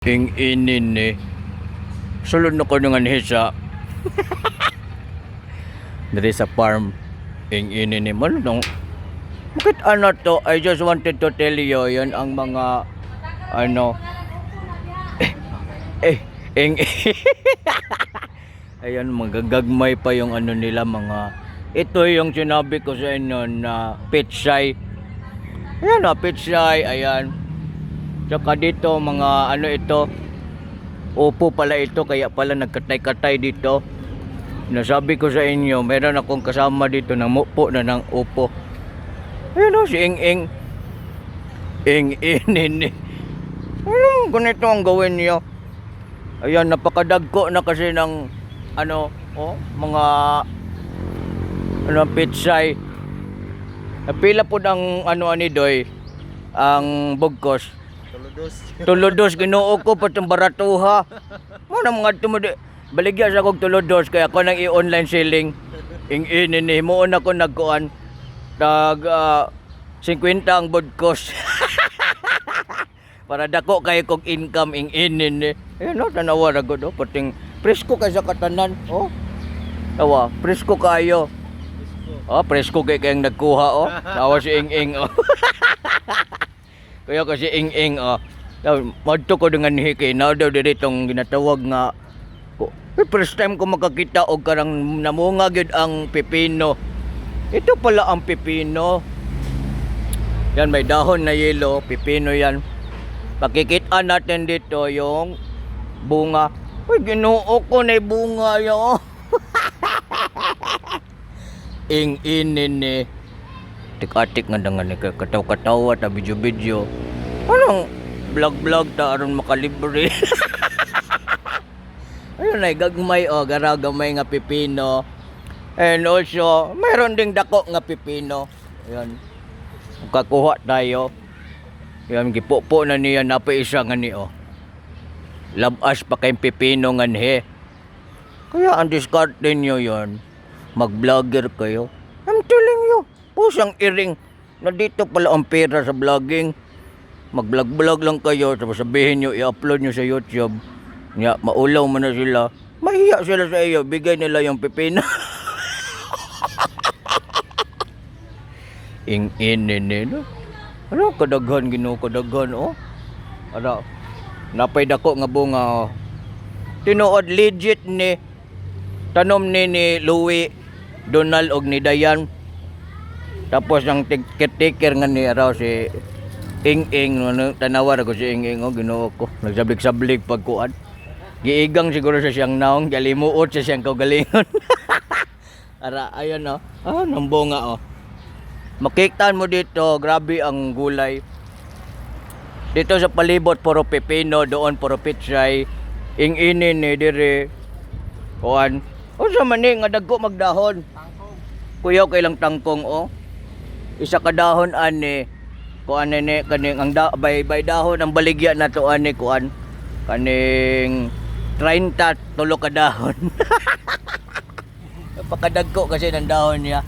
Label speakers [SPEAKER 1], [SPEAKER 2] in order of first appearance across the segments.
[SPEAKER 1] Ing inin ni sulod na ko nga hisa dari sa farm. Ing inin ni man nung bakit ano to, I just wanted to tell you yan ang mga ano ing ayan, magagagmay pa yung ano nila, mga ito yung sinabi ko sa inyo na pitsay. Ayan na, pitsay, ayan. Tsaka dito mga ano ito, upo pala ito, kaya pala nagkatay-katay dito. Nasabi ko sa inyo, meron akong kasama dito na mupo na ng upo. Ayan o, si Ing-Ing. Ing-Ing. Ano, ganito ang gawin niyo. Ayan, napakadagko na kasi ng ano, mga ano, pitsay. Napila po ng ano anidoy, ang bugkos. Tuludos Ginoo ko patong baratuha. Mo na mga tumudi. Baligya sa kog tuludos kaya ako nang i-online selling. Ing-inin ni mo na ko nagkuan. Tag 50 ang budkos. Para dako kay kog income ing-inin ni. Ayun no, tanawa ra gud pating presko kay sa katanan. Tawa, presko kayo. Presko kay kayang nagkuha Tawa si Ing-Ing Kaya kasi Ing-Ing madto ko dengan hiki na daw diri tong ginatawag nga first time ko makakita og karang namunga gyud ang pipino. Ito pala ang pipino. Yan, may dahon na yelo, pipino yan. Pakikita natin dito yung bunga. Uy, Ginoo ko na bunga yo. Ing-inin ni tik-atik nga dangan ni kataw-katawa ta video-video. Anong vlog-vlog ta aron makalibre. Ayun ay gagmay garagamay nga pipino. And also, mayroon ding dako nga pipino. Ayun. Kakuha tayo. Ayun, gipupo na niya napaisa nga ni labas pa kay pipino nga ni. Kaya ang discard niyo yon. Mag-vlogger kayo. I'm telling you, pusang iring na dito pala ang pera sa vlogging. Mag-vlog-vlog lang kayo, tapos sabihin nyo, i-upload nyo sa YouTube. Maulaw mo na sila. Mahiya sila sa iyo, bigay nila yung pipino. Ing-inin. Ano, kadaghan, Ginoo, kadaghan, Ano, napay dako nga bunga, Tinuod, legit ni, tanom ni Louie, Donald og ni Dayan. Tapos ang tiker nga ni araw si Ing-Ing, tanawa ko si Ing-Ing, Ginoo ko. Nagsablig-sablig pagkuan. Giigang siguro sa siyang naong, galimuot sa siyang kaugalingon. Ara, ayan ng bunga Makiktan mo dito, grabe ang gulay. Dito sa palibot, puro pepino, doon puro pitsay. Ing-inin ni dire. Kuan. Sa mani nga dagko magdahon. Tangkong. Kuyaw kay lang tangkong Isa ka dahon ani. Kuan ni kaning ang bay dahon ang baligya na to ani kuan. Kaning 30 tulo ka dahon. Napakadagko kasi ng dahon niya.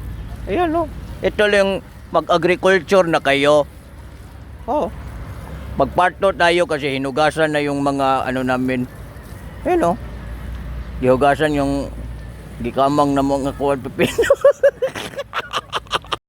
[SPEAKER 1] Ayan Ito lang mag-agriculture na kayo. Magparto tayo kasi hinugasan na yung mga ano namin. Ayan Hinugasan yung gikamang na mga kuwan pipino.